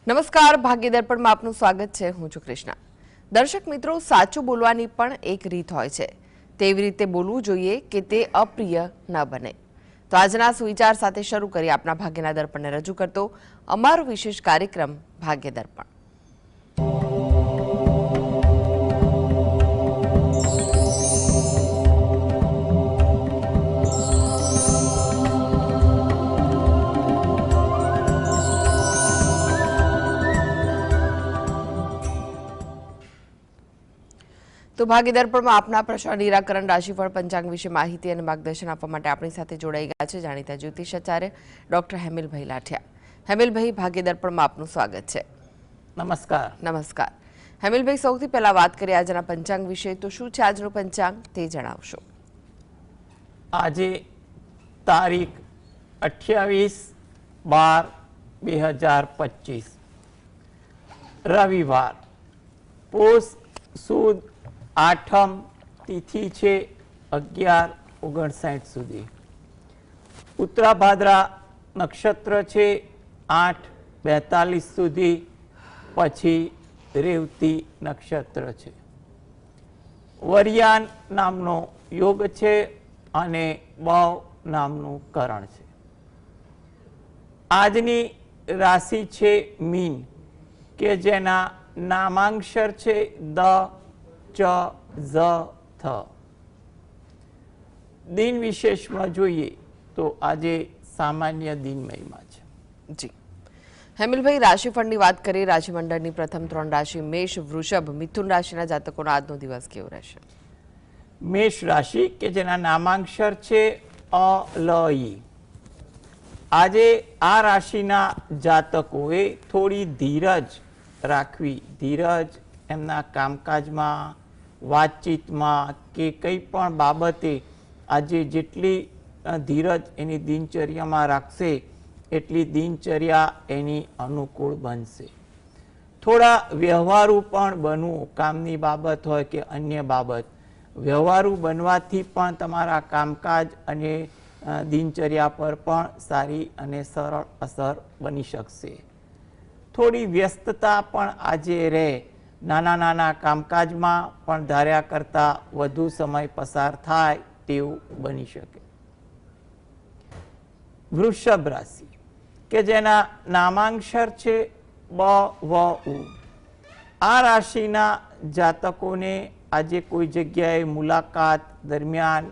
નમસ્કાર, ભાગ્ય દર્પણમાં આપનું સ્વાગત છે। હું છું કૃષ્ણા। દર્શક મિત્રો, સાચું બોલવાની પણ એક રીત હોય છે। તેવી રીતે બોલવું જોઈએ કે તે અપ્રિય ન બને। તો આજના સુવિચાર સાથે શરૂ કરી આપના ભાગ્યના દર્પણને રજૂ કરતો અમારો વિશેષ કાર્યક્રમ ભાગ્ય દર્પણ। તો ભાગ્ય દર્પણમાં આપના પ્રશ્ન નિરાકરણ, રાશિફળ, પંચાંગ વિશે માહિતી અને માર્ગદર્શન આપવા માટે આપણી સાથે જોડાઈ ગયા છે જાણીતા જ્યોતિષાચાર્ય ડોક્ટર હેમિલભાઈ લાઠિયા। હેમિલભાઈ, ભાગ્ય દર્પણમાં આપનું સ્વાગત છે। નમસ્કાર। નમસ્કાર હેમિલભાઈ, સૌથી પહેલા વાત કરીએ આજના પંચાંગ વિશે। તો શું છે આજનું પંચાંગ તે જણાવશો? આજે તારીખ 28/12/2025 રવિવાર, પોષ સુદ આઠમ, તિથિ છે 11:59 સુધી, ઉત્તરાભાદ્રા નક્ષત્ર છે 8:42 સુધી, પછી રેવતી નક્ષત્ર છે। વરિયાન નામનો યોગ છે અને બવ નામનું કરણ છે। આજની રાશિ છે મીન, કે જેના નામાંક્ષર છે દ, ચ, ઝ, થ। દિન વિશેષમાં જોઈએ તો આજે સામાન્ય દિન મહિમા છે। જી હેમિલભાઈ, રાશિફળની વાત કરીએ। રાશિમંડળની પ્રથમ 3 રાશિ મેષ, વૃષભ, મિથુન રાશિના જાતકોનો આજનો દિવસ કેવો રહેશે? મેષ રાશિ, કે જેના નામાંક્ષર છે અ, લ, ઈ। આજે આ રાશિના જાતકોએ થોડી ધીરજ રાખવી। ધીરજ એમના કામકાજમાં, વાતચીતમાં કે કંઈ પણ બાબતે આજે જેટલી ધીરજ એની દિનચર્યામાં રાખશે એટલી દિનચર્યા એની અનુકૂળ બનશે। થોડા વ્યવહારુ પણ બનવું, કામની બાબત હોય કે અન્ય બાબત, વ્યવહારુ બનવાથી પણ તમારા કામકાજ અને દિનચર્યા પર પણ સારી અને સરળ અસર બની શકશે। થોડી વ્યસ્તતા પણ આજે રહે। નાના નાના કામકાજમાં પણ ધાર્યા કરતાં વધુ સમય પસાર થાય તેવું બની શકે। વૃષભ રાશિ, કે જેના નામાંક્ષર છે બ, વ, ઉ। આ રાશિના જાતકોને આજે કોઈ જગ્યાએ મુલાકાત દરમિયાન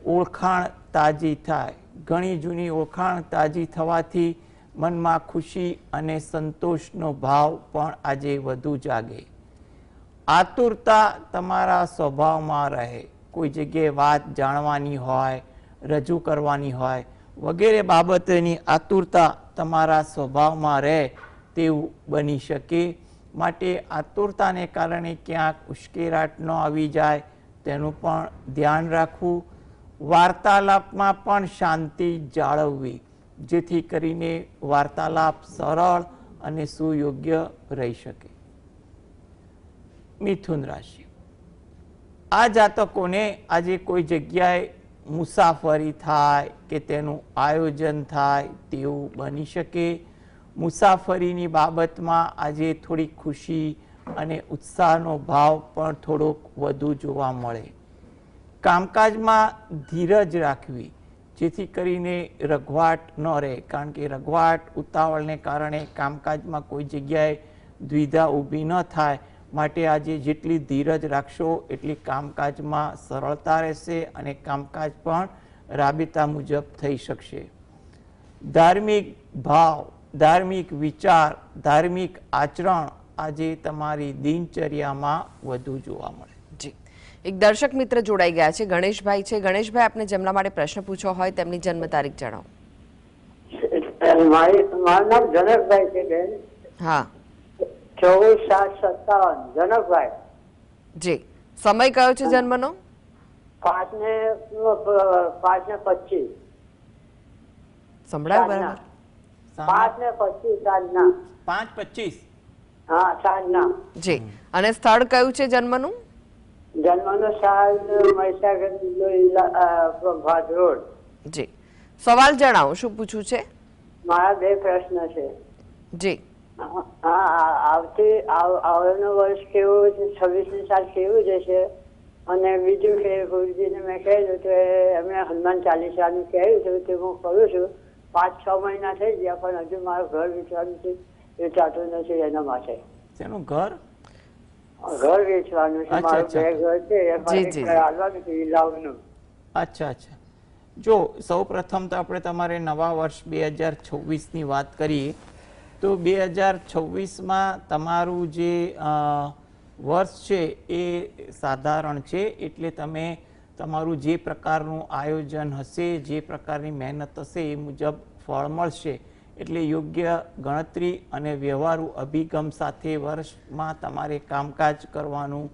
ઓળખાણ તાજી થાય। ઘણી જૂની ઓળખાણ તાજી થવાથી મનમાં ખુશી અને સંતોષનો ભાવ પણ આજે વધુ જાગે। આતુરતા તમારા સ્વભાવમાં રહે। કોઈ જગ્યાએ વાત જાણવાની હોય, રજૂ કરવાની હોય વગેરે બાબતેની આતુરતા તમારા સ્વભાવમાં રહે તેવું બની શકે। માટે આતુરતાને કારણે ક્યાંક ઉશ્કેરાટ ન આવી જાય તેનું પણ ધ્યાન રાખવું। વાર્તાલાપમાં પણ શાંતિ જાળવવી, જેથી કરીને વાર્તાલાપ સરળ અને સુયોગ્ય રહી શકે। મિથુન રાશિ, આ જાતકોને આજે કોઈ જગ્યાએ મુસાફરી થાય કે તેનું આયોજન થાય તેવું બની શકે। મુસાફરીની બાબતમાં આજે થોડી ખુશી અને ઉત્સાહનો ભાવ પણ થોડોક વધુ જોવા મળે। કામકાજમાં ધીરજ રાખવી, જેથી કરીને રઘવાટ ન રહે, કારણ કે રઘવાટ ઉતાવળને કારણે કામકાજમાં કોઈ જગ્યાએ દ્વિધા ઊભી ન થાય। માટે આજે જેટલી ધીરજ રાખશો એટલી કામકાજમાં સરળતા રહેશે અને કામકાજ પણ રાબેતા મુજબ થઈ શકશે। ધાર્મિક ભાવ, ધાર્મિક વિચાર, ધાર્મિક આચરણ આજે તમારી દિનચર્યામાં વધુ જોવા મળે। જી એક દર્શક મિત્ર જોડાઈ ગયા છે, ગણેશભાઈ છે। ગણેશભાઈ, આપને જેમના માટે પ્રશ્ન પૂછવો હોય તેમની જન્મ તારીખ જણાવો। મારું નામ જનકભાઈ છે બેન। હા, 24/7/57 જનકભાઈ। જી સમય કયો છે જન્મનો? 5:25 સંભળાય બરાબર? 5:25 સાંજના। 5:25 હા, સાંજના। જી અને સ્થળ કયું છે જન્મનું? જન્મનો સ્થળ મહીસાગર ભાદ રોડ। જી સવાલ જણાવો, શું પૂછવું છે? મારા 2 પ્રશ્ન છે। જી આવવાનું વર્ષ કેવું છે, 26 સાલ કેવું જશે? અને બીજું કે ગુરુજીને મેં કહેલું તો એમણે હનુમાન ચાલીસાનું કહ્યું હતું તે હું કરું છું. 5-6 મહિના થઈ ગયા પણ હજુ મારું ઘર વેચાતું નથી. એના માટે શેનું ઘર? ઘર વેચવાનું છે. અચ્છા, મારું અચ્છા. 2 ઘર છે જી, એમાં જી. હાલવાનું છે ઇલાવનું. અચ્છા અચ્છા. જો સૌ પ્રથમ તો આપણે તમારે નવા વર્ષ 2026ની વાત કરીએ તો 2026માં તમારું જે વર્ષ છે એ સાધારણ છે. એટલે તમે તમારું જે પ્રકારનું આયોજન હશે, જે પ્રકારની મહેનત હશે એ મુજબ ફળ મળશે. એટલે યોગ્ય ગણતરી અને વ્યવહારુ અભિગમ સાથે વર્ષમાં તમારે કામકાજ કરવાનું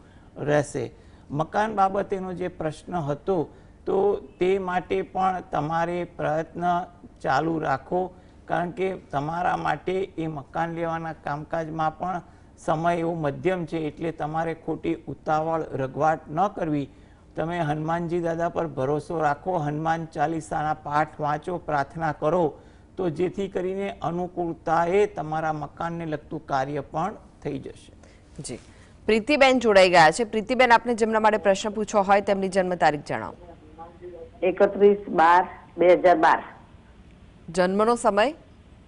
રહેશે. મકાન બાબતેનો જે પ્રશ્ન હતો તો તે માટે પણ તમારે પ્રયત્ન ચાલુ રાખો, કારણ કે તમારા માટે એ મકાન લેવાના કામકાજમાં પણ સમય એવો મધ્યમ છે. એટલે તમારે ખોટી ઉતાવળ રઘવાટ ન કરવી. તમે હનુમાનજી દાદા પર ભરોસો રાખો, હનુમાન ચાલીસાના પાઠ વાંચો, પ્રાર્થના કરો, તો જેથી કરીને અનુકૂળતાએ તમારા મકાનને લગતું કાર્ય પણ થઈ જશે. જી, પ્રીતિબેન જોડાઈ ગયા છે. પ્રીતિબેન, આપને જેમના માટે પ્રશ્ન પૂછવો હોય તેમની જન્મ તારીખ જણાવો. 31/12/2012. જન્મનો સમય?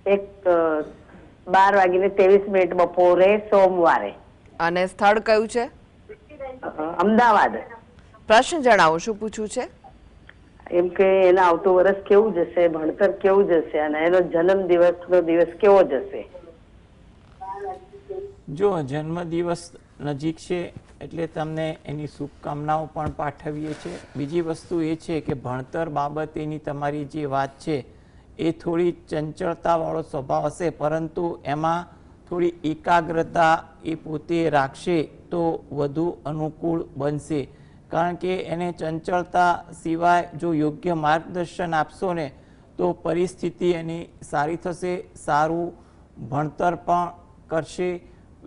12:23 બપોરે સોમવારે. અને સ્થળ કયું છે? અમદાવાદ. પ્રશ્ન જણાવો, શું પૂછવું છે? એમ કે એના આવતું વર્ષ કેવું જશે, ભણતર કેવું જશે અને એનો જન્મ દિવસનો દિવસ કેવો જશે? જો જન્મદિવસ નજીક છે એટલે તમને એની શુભકામનાઓ પણ પાઠવીએ છીએ. બીજી વસ્તુ એ છે કે ભણતર બાબતેની તમારી જે વાત છે એ થોડી ચંચળતાવાળો સ્વભાવ હશે, પરંતુ એમાં થોડી એકાગ્રતા એ પોતે રાખશે તો વધુ અનુકૂળ બનશે. કારણ કે એને ચંચળતા સિવાય જો યોગ્ય માર્ગદર્શન આપશો ને તો પરિસ્થિતિ એની સારી થશે, સારું ભણતર પણ કરશે.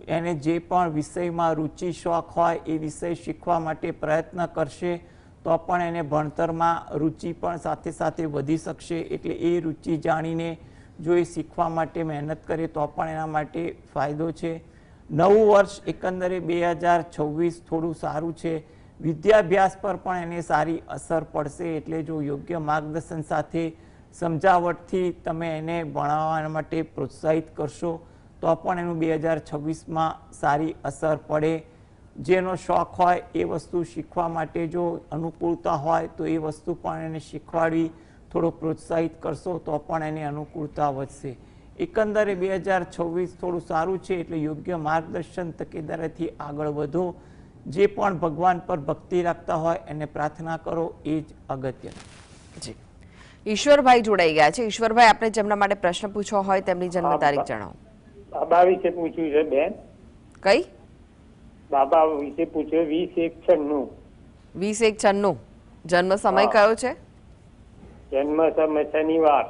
એને જે પણ વિષયમાં રુચિ શોખ હોય એ વિષય શીખવા માટે પ્રયત્ન કરશે તો પણ એને ભણતરમાં રુચિ પણ સાથે સાથે વધી શકશે. એટલે એ રુચિ જાણીને જો એ શીખવા માટે મહેનત કરે તો પણ એના માટે ફાયદો છે. નવું વર્ષ એકંદરે 2026 થોડું સારું છે. વિદ્યાભ્યાસ પર પણ એને સારી અસર પડશે. એટલે જો યોગ્ય માર્ગદર્શન સાથે સમજાવટથી તમે એને ભણાવવા માટે પ્રોત્સાહિત કરશો તો પણ એનું 2026માં સારી અસર પડે. જેનો શોખ હોય એ વસ્તુ શીખવા માટે જો અનુકૂળતા હોય તો એ વસ્તુ પણ એને શીખવાડી થોડો પ્રોત્સાહિત કરશો તો પણ એની અનુકૂળતા વધશે. એકંદરે 2026 થોડું સારું છે. એટલે યોગ્ય માર્ગદર્શન તકેદારીથી આગળ વધો. જે પણ ભગવાન પર ભક્તિ રાખતા હોય એને પ્રાર્થના કરો, એ જ અગત્યનું. જી, ઈશ્વરભાઈ જોડાઈ ગયા છે. ઈશ્વરભાઈ, આપને જેમના માટે પ્રશ્ન પૂછવો હોય તેમની જન્મ તારીખ જણાવો. બાબા વિશે પૂછ્યું છે બેન. કઈ? બાબા વિશે પૂછ્યું. 20/1/96. 20/1/96. જન્મ સમય કયો છે? જન્મ સમય શનિવાર.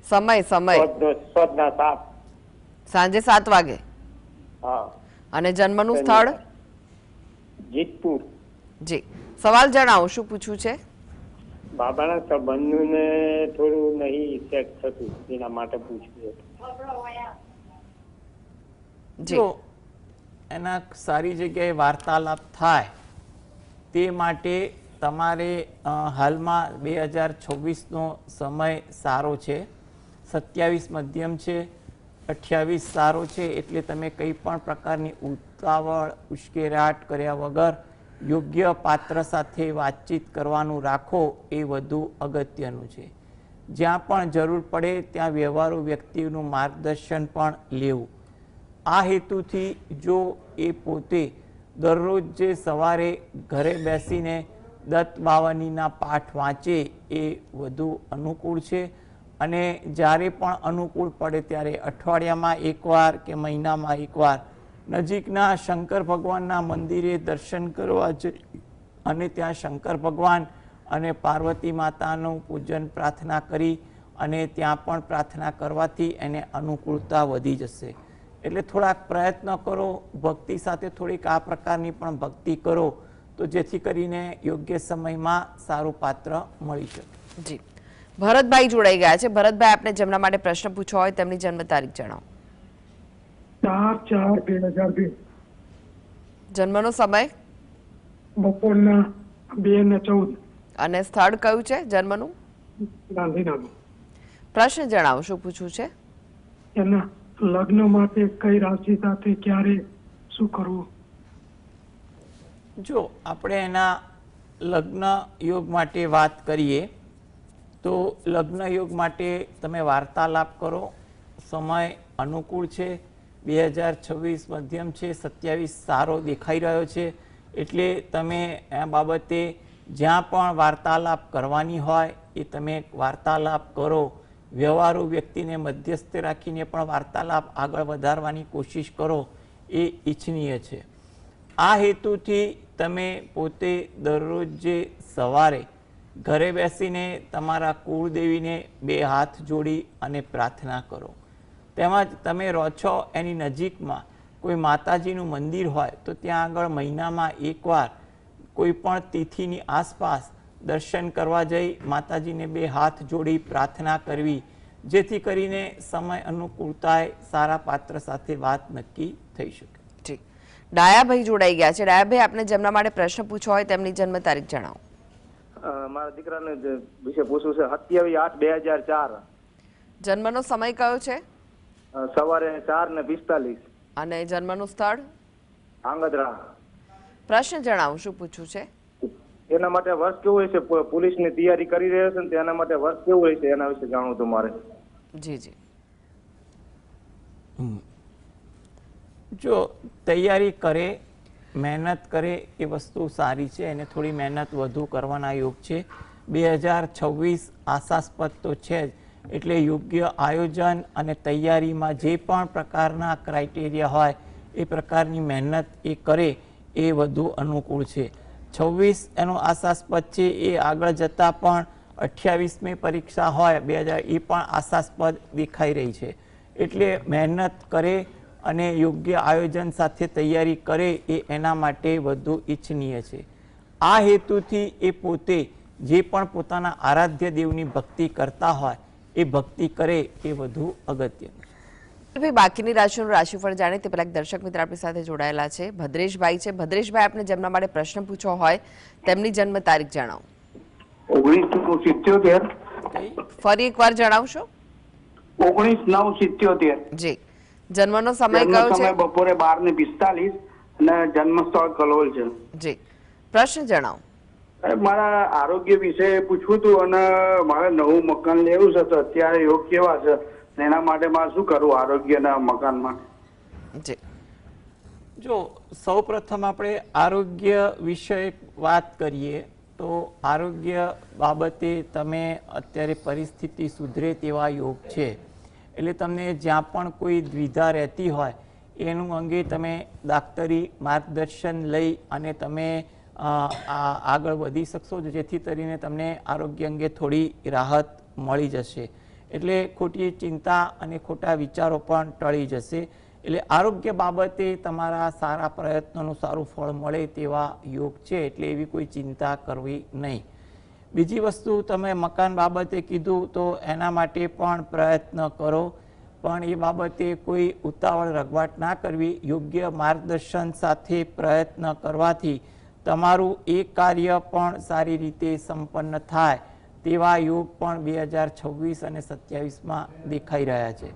સમય સોદના 7. સાંજે 7 વાગે. હા. અને જન્મનું સ્થળ? જીતપુર. જી, સવાલ જણાવો, શું પૂછવું છે? બાબાના સંબંધનું ને થોડું નહીં સેટ થતું, એના માટે પૂછ્યું હતું. જો એના સારી જગ્યાએ વાર્તાલાપ થાય તે માટે તમારે હાલમાં 2026નો સમય સારો છે. 27 મધ્યમ છે, 28 સારો છે. એટલે તમે કંઈ પણ પ્રકારની ઉતાવળ ઉશ્કેરાટ કર્યા વગર યોગ્ય પાત્ર સાથે વાતચીત કરવાનું રાખો, એ વધુ અગત્યનું છે. જ્યાં પણ જરૂર પડે ત્યાં વ્યવહારુ વ્યક્તિનું માર્ગદર્શન પણ લેવું. આ હેતુથી જો એ પોતે દરરોજ જે સવારે ઘરે બેસીને દત્ત બાવનીના પાઠ વાંચે એ વધુ અનુકૂળ છે. અને જ્યારે પણ અનુકૂળ પડે ત્યારે અઠવાડિયામાં એકવાર કે મહિનામાં એકવાર નજીકના શંકર ભગવાનના મંદિરે દર્શન કરવા જઈ અને ત્યાં શંકર ભગવાન અને પાર્વતી માતાનું પૂજન પ્રાર્થના કરી અને ત્યાં પણ પ્રાર્થના કરવાથી એને અનુકૂળતા વધી જશે. એટલે થોડાક પ્રયત્ન કરો, ભક્તિ સાથે થોડીક આ પ્રકારની પણ ભક્તિ કરો તો જેથી કરીને યોગ્ય સમયમાં સારું પાત્ર મળી શકે. જી, ભરતભાઈ જોડાઈ ગયા છે. ભરતભાઈ, આપને જેમના માટે પ્રશ્ન પૂછવો હોય તેમની જન્મ તારીખ જણાવો. 4/4/2002 જન્મનો સમય બપોરના 2:14 અને સ્થળ કયું છે જન્મનું? ગાંધીનગર. પ્રશ્ન જણાવો, શું પૂછવું છે? એના લગ્ન માટે કઈ રાશિ સાથે ક્યારે શું કરવું? જો આપણે એના લગ્ન યોગ માટે વાત કરીએ તો લગ્ન યોગ માટે તમે વાર્તાલાપ કરો. સમય અનુકૂળ છે. 2026 મધ્યમ છે. 27 સારો દેખાઈ રહ્યો છે. એટલે તમે આ બાબતે જ્યાં પણ વાર્તાલાપ કરવાની હોય એ તમે વાર્તાલાપ કરો. વ્યવહારુ વ્યક્તિને મધ્યસ્થ રાખીને પણ વાર્તાલાપ આગળ વધારવાની કોશિશ કરો, એ ઈચ્છનીય છે. આ હેતુથી તમે પોતે દરરોજ જે સવારે ઘરે બેસીને તમારા કુળદેવીને 2 હાથ જોડી અને પ્રાર્થના કરો. તેમજ તમે રહો છો એની નજીકમાં કોઈ માતાજીનું મંદિર હોય તો ત્યાં આગળ મહિનામાં એકવાર કોઈ પણ તિથિની આસપાસ દર્શન કરવા જઈ માતાજીને 2 હાથ જોડી પ્રાર્થના કરવી, જેથી કરીને સમય અનુકૂળતાએ સારા પાત્ર સાથે વાત નક્કી થઈ શકે. જી, ડાયાભાઈ જોડાઈ ગયા છે. ડાયાભાઈ, આપને જેમના માટે પ્રશ્ન પૂછવો હોય તેમની જન્મ તારીખ જણાવો. મારા દીકરાને વિશે પૂછવું છે. 27/8/2004. જન્મનો સમય કયો છે? સવારે 4:45. અને જન્મનું સ્થળ? આંગદરા. પ્રશ્ન જણાવો, શું પૂછવું છે? એના માટે વર્ષ કેવું હોય છે? પોલીસની તૈયારી કરી રહ્યો છે ને તેના માટે વર્ષ કેવું હોય છે એના વિશે જાણવું હતું મારે. જી જી. જો તૈયારી કરે, મહેનત કરે એ વસ્તુ સારી છે. એને થોડી મહેનત વધુ કરવાના યોગ છે. 2026 આશાસ્પદ તો છે જ, એટલે યોગ્ય આયોજન અને તૈયારીમાં જે પણ પ્રકારના ક્રાઇટેરિયા હોય એ પ્રકારની મહેનત એ કરે એ વધુ અનુકૂળ છે. 26 એનો આશાસ્પદ છે. એ આગળ જતાં પણ 28મી પરીક્ષા હોય 2000 એ પણ આશાસ્પદ દેખાઈ રહી છે. એટલે મહેનત કરે અને યોગ્ય આયોજન સાથે તૈયારી કરે એ એના માટે વધુ ઈચ્છનીય છે. આ હેતુથી એ પોતે જે પણ પોતાના આરાધ્ય દેવની ભક્તિ કરતા હોય એ ભક્તિ કરે એ વધુ અગત્યનું. બાકીની રાશિનું રાશિફળ જાણે તે પહેલા દર્શક મિત્ર આપણી સાથે જોડાયેલા છે. ભદ્રેશભાઈ છે. ભદ્રેશભાઈ, આપને જેમના માટે પ્રશ્ન પૂછવો હોય તેમની જન્મ તારીખ જણાવો. 19/9/77. ફરી એકવાર જણાવશો? 19/9/77. જી. જન્મનો સમય કયો છે? સમય બપોરે 12:45 અને જન્મ સ્થળ કલોલ છે. જી. પ્રશ્ન જણાવો. મારા આરોગ્ય વિશે પૂછવું હતું અને મારે નવું મકાન લેવું છે તો અત્યારે યોગ કેવા છે એના માટે મારે શું કરવું આરોગ્યના મકાનમાં? જી. જો સૌ પ્રથમ આપણે આરોગ્ય વિશે વાત કરીએ તો આરોગ્ય બાબતે તમે અત્યારે પરિસ્થિતિ સુધરે તેવા યોગ છે. એટલે તમને જ્યાં પણ કોઈ દ્વિધા રહેતી હોય એનું અંગે તમે દાક્તરી માર્ગદર્શન લઈ અને તમે આગળ વધી શકશો, જેથી કરીને તમને આરોગ્ય અંગે થોડી રાહત મળી જશે. એટલે ખોટી ચિંતા અને ખોટા વિચારો પણ ટળી જશે. એટલે આરોગ્ય બાબતે તમારા સારા પ્રયત્નોનું સારું ફળ મળે તેવા યોગ છે. એટલે એવી કોઈ ચિંતા કરવી નહીં. બીજી વસ્તુ તમે મકાન બાબતે કીધું તો એના માટે પણ પ્રયત્ન કરો, પણ એ બાબતે કોઈ ઉતાવળ રઘવાટ ના કરવી. યોગ્ય માર્ગદર્શન સાથે પ્રયત્ન કરવાથી તમારું એ કાર્ય પણ સારી રીતે સંપન્ન થાય તેવા યોગ પણ 2026 અને 27માં દેખાઈ રહ્યા છે.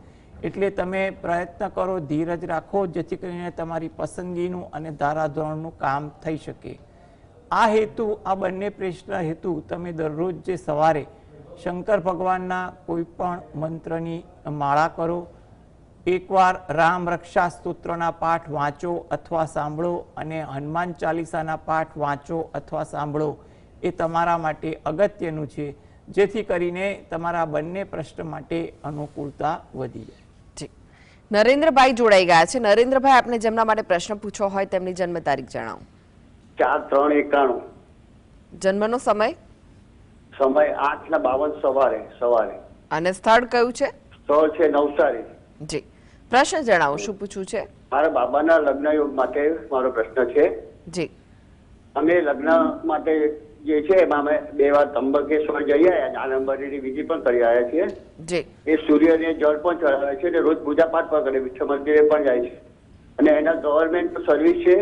એટલે તમે પ્રયત્ન કરો, ધીરજ રાખો, જેથી કરીને તમારી પસંદગીનું અને ધારાધોરણનું કામ થઈ શકે. આ હેતુ, આ બંને પ્રશ્ન હેતુ તમે દરરોજ જે સવારે શંકર ભગવાનના કોઈ પણ મંત્રની માળા કરો, એકવાર રામ રક્ષા સ્તોત્રના પાઠ વાંચો અથવા સાંભળો અને હનુમાન ચાલીસાના પાઠ વાંચો અથવા સાંભળો એ તમારા માટે અગત્યનું છે, જેથી કરીને તમારા બંને પ્રશ્ન માટે અનુકૂળતા વધી જાય. જી. નરેન્દ્રભાઈ જોડાઈ ગયા છે. નરેન્દ્રભાઈ, આપને જેમના માટે પ્રશ્ન પૂછવો હોય તેમની જન્મ તારીખ જણાવો. 4/3/91. જન્મનો સમય? સમય 8:52 સવારે. અને સ્થળ કયું છે? સ્થળ છે નવસારી. જી. પ્રશ્ન જણાવો, શું પૂછવું છે? મારા બાબાના લગ્ન યોગ માટે મારો પ્રશ્ન છે. જી. અમે લગ્ન માટે જે છે એમાં અમે 2 વાર ત્રંબકેશ્વર જઈ આવ્યા, આનંદબરીની વિધિ પણ કરી આવ્યા છીએ. જી એ સૂર્યને જળ પણ ચડાવે છે અને રોજ પૂજા પાઠ પણ કરે, વિઠ્ઠલ મંદિરે પણ જાય છે. અને એના ગવર્મેન્ટ સર્વિસ છે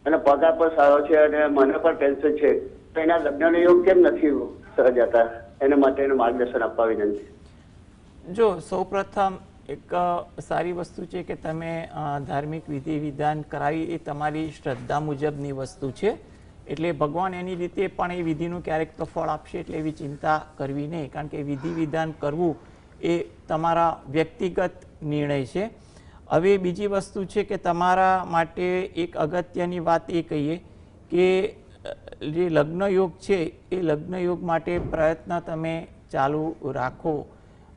અને પગાર પણ સારો છે અને મને પણ પેન્શન છે. તો એના લગ્નનો યોગ કેમ નથી સર્જાતા, એના માટેનું માર્ગદર્શન આપવા વિનંતી. જો સૌપ્રથમ એક સારી વસ્તુ છે કે તમે ધાર્મિક વિધિ વિધાન કરાવી, એ તમારી શ્રદ્ધા મુજબની વસ્તુ છે. એટલે ભગવાન એની રીતે પણ એ વિધિનું ક્યારેક તો ફળ આપશે, એટલે એવી ચિંતા કરવી નહીં. કારણ કે વિધિ વિધાન કરવું એ તમારા વ્યક્તિગત નિર્ણય છે. હવે બીજી વસ્તુ છે કે તમારા માટે એક અગત્યની વાત એ કહીએ કે જે લગ્ન યોગ છે એ લગ્ન યોગ માટે પ્રયત્ન તમે ચાલુ રાખો.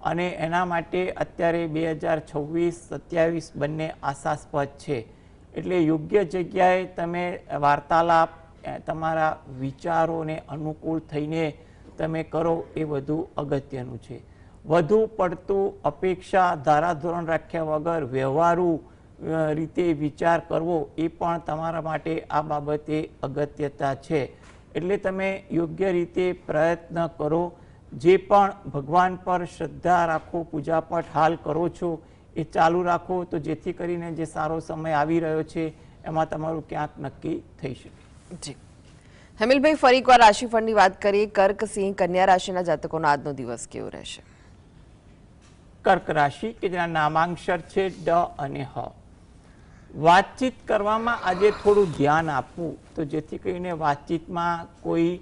અને એના માટે અત્યારે 2026-27 બંને આશાસ્પદ છે. એટલે યોગ્ય જગ્યાએ તમે વાર્તાલાપ, તમારા વિચારોને અનુકૂળ થઈને તમે કરો એ વધુ અગત્યનું છે. વધુ પડતું અપેક્ષા ધારાધોરણ રાખ્યા વગર વ્યવહારુ રીતે વિચાર કરવો એ પણ તમારા માટે આ બાબતે અગત્યતા છે. એટલે તમે યોગ્ય રીતે પ્રયત્ન કરો. જે પણ ભગવાન પર શ્રદ્ધા રાખો, પૂજાપાઠ હાલ કરો છો એ ચાલુ રાખો, તો જેથી કરીને જે સારો સમય આવી રહ્યો છે એમાં તમારું ક્યાંક નક્કી થઈ શકે. જી હેમિલભાઈ, ફરી એકવાર રાશિફળની વાત કરીએ. કર્ક, સિંહ, કન્યા રાશિના જાતકોનો આજનો દિવસ કેવો રહેશે? કર્ક રાશિ કે જેના નામાંક્ષર છે ડ અને હ. વાતચીત કરવામાં આજે થોડું ધ્યાન આપવું, તો જેથી કરીને વાતચીતમાં કોઈ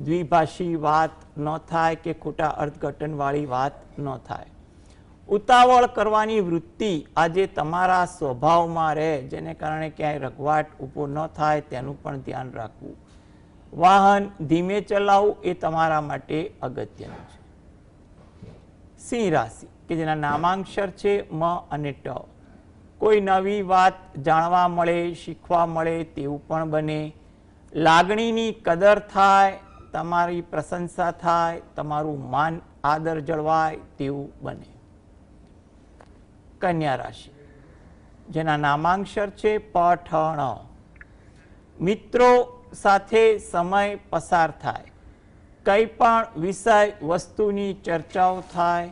દ્વિભાષી વાત ન થાય કે ખોટા અર્થઘટનવાળી વાત ન થાય. ઉતાવળ કરવાની વૃત્તિ આજે તમારા સ્વભાવમાં રહે, જેને કારણે ક્યાંય રઘવાટ ઊભો ન થાય તેનું પણ ધ્યાન રાખવું. વાહન ધીમે ચલાવવું એ તમારા માટે અગત્યનું છે. સિંહ રાશિ કે જેના નામાંક્ષર છે મ અને ટ. કોઈ નવી વાત જાણવા મળે, શીખવા મળે તેવું પણ બને. લાગણીની કદર થાય, તમારી પ્રશંસા થાય, તમારું માન આદર જળવાય તેવું બને. કન્યા રાશિ જેના નામાંક્ષર છે પઠણ. મિત્રો સાથે સમય પસાર થાય, કંઈ પણ વિષય વસ્તુની ચર્ચાઓ થાય,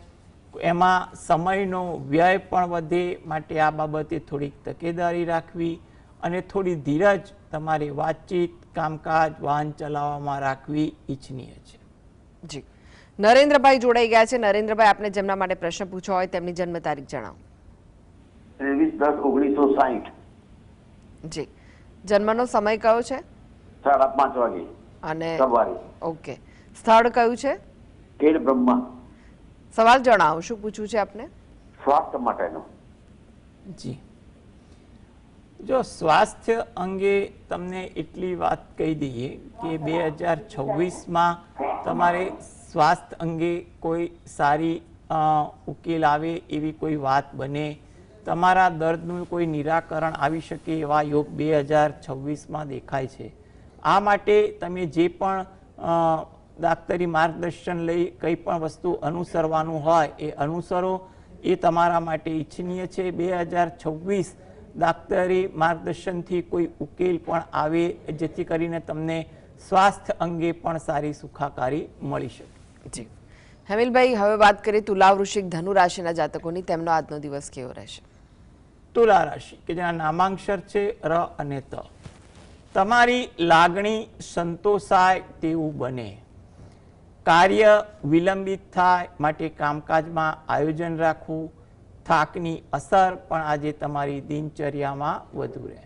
એમાં સમયનો વ્યય પણ વધે. માટે આ બાબતે થોડીક તકેદારી રાખવી અને થોડી ધીરજ તમારી વાતચીત, કામકાજ, વાહન ચલાવવામાં રાખવી ઈચ્છનીય છે. જી નરેન્દ્રભાઈ જોડાઈ ગયા છે. નરેન્દ્રભાઈ, આપને જેમના માટે પ્રશ્ન પૂછવો હોય તેમની જન્મ તારીખ જણાવો. 23/10/1960. જી જન્મનો સમય કયો છે? 5:30 વાગે અને સવારે. ઓકે, સ્થળ કયું છે? ખેડ બ્રહ્મા. સવાલ જણાવો, શું પૂછવું છે આપને? સ્વાસ્થ્ય માટેનો. જી જો સ્વાસ્થ્ય અંગે તમને એટલી વાત કહી દઈએ કે 2026માં તમારે સ્વાસ્થ્ય અંગે કોઈ સારી ઉકેલ આવે એવી કોઈ વાત બને, તમારા દર્દનું કોઈ નિરાકરણ આવી શકે એવા યોગ 2026માં દેખાય છે. આ માટે તમે જે પણ ડાક્ટરી માર્ગદર્શન લઈ કંઈ પણ વસ્તુ અનુસરવાનું હોય એ અનુસરો, એ તમારા માટે ઈચ્છનીય છે. 2026 ડાક્ટરી માર્ગદર્શનથી કોઈ ઉકેલ પણ આવે, જેથી કરીને તમને સ્વાસ્થ્ય અંગે પણ સારી સુખાકારી મળી શકે. જી હેમિલભાઈ, હવે વાત કરીએ તુલા, વૃશ્ચિક, ધનુ રાશિના જાતકોની. તેમનો આજનો દિવસ કેવો રહેશે? તુલા રાશિ કે જેના નામાંક્ષર છે ર અને ત. તમારી લાગણી સંતોષાય તેવું બને. કાર્ય વિલંબિત થાય, માટે કામકાજમાં આયોજન રાખવું. થાકની અસર પણ આજે તમારી દિનચર્યામાં વધુ રહે.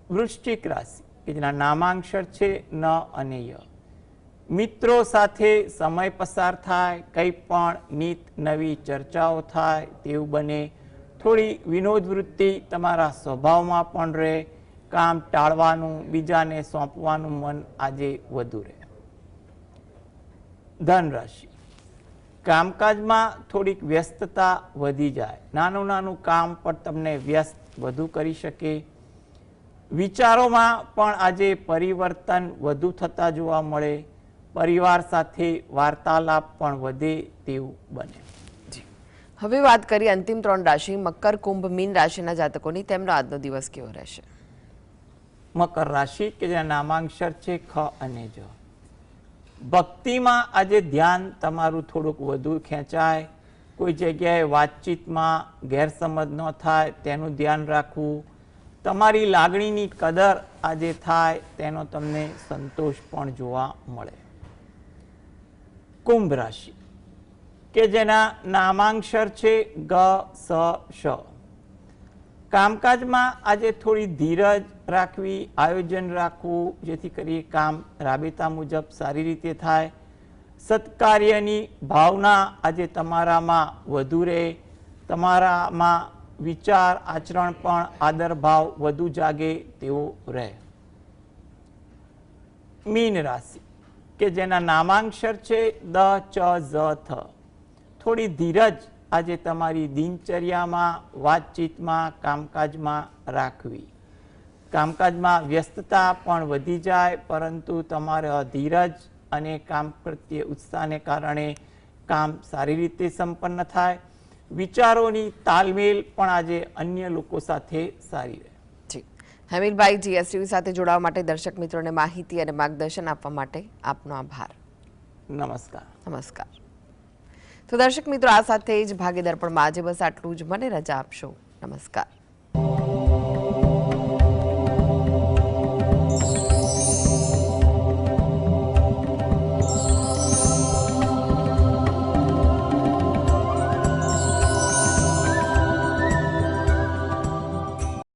વૃશ્ચિક રાશિ કે જેના નામાંક્ષર છે ન અને ય. મિત્રો સાથે સમય પસાર થાય, કંઈ પણ નીત નવી ચર્ચાઓ થાય તેવું બને. થોડી વિનોદ વૃત્તિ તમારા સ્વભાવમાં પણ રહે. કામ ટાળવાનું, બીજાને સોંપવાનું મન આજે વધુ રહે. ધન રાશિ કામકાજમાં થોડીક વ્યસ્તતા વધી જાય. નાનું નાનું કામ પણ તમને વ્યસ્ત વધુ કરી શકે. વિચારોમાં પણ આજે પરિવર્તન વધુ થતા જોવા મળે. પરિવાર સાથે વાર્તાલાપ પણ વધે તેવું બને. હવે વાત કરીએ અંતિમ 3 રાશિ મકર, કુંભ, મીન રાશિના જાતકોની. તેમનો આજનો દિવસ કેવો રહેશે? મકર રાશિ કે જેના નામાંક્ષર છે ખ અને જ. ભક્તિમાં આજે ધ્યાન તમારું થોડુંક વધુ ખેંચાય, કોઈ જગ્યાએ વાતચીતમાં ગેરસમજ ન થાય તેનું ધ્યાન રાખવું, તમારી લાગણીની કદર આજે થાય તેનો તમને સંતોષ પણ જોવા મળે. કુંભ રાશિ કે જેના નામાંક્ષર છે ગ સ શ. કામકાજમાં આજે થોડી ધીરજ રાખવી, આયોજન રાખવું, જેથી કરી કામ રાબેતા મુજબ સારી રીતે થાય. સત્કાર્યની ભાવના આજે તમારામાં વધુ રહે, તમારામાં વિચાર આચરણ પણ આદર ભાવ વધુ જાગે તેવો રહે. મીન રાશિ કે જેના નામાંક્ષર છે દ ચ ઝ થ. થોડી ધીરજ આજે તમારી દિનચર્યામાં, વાતચીતમાં, કામકાજમાં રાખવી. કામકાજમાં વ્યસ્તતા પણ વધી જાય, પરંતુ તમારે ધીરજ અને કામ પ્રત્યે ઉત્સાહને કારણે કામ સારી રીતે સંપન્ન થાય. વિચારોની તાલમેલ પણ આજે અન્ય લોકો સાથે સારી રહે. જી હેમિલભાઈ, GSTV સાથે જોડાવા માટે દર્શક મિત્રોને માહિતી અને માર્ગદર્શન આપવા માટે આપનો આભાર. નમસ્કાર. નમસ્કાર. તો દર્શક મિત્રો, આ સાથે જ ભાગ્ય દર્પણમાં આજે બસ આટલું જ. મને રજા આપશો. નમસ્કાર.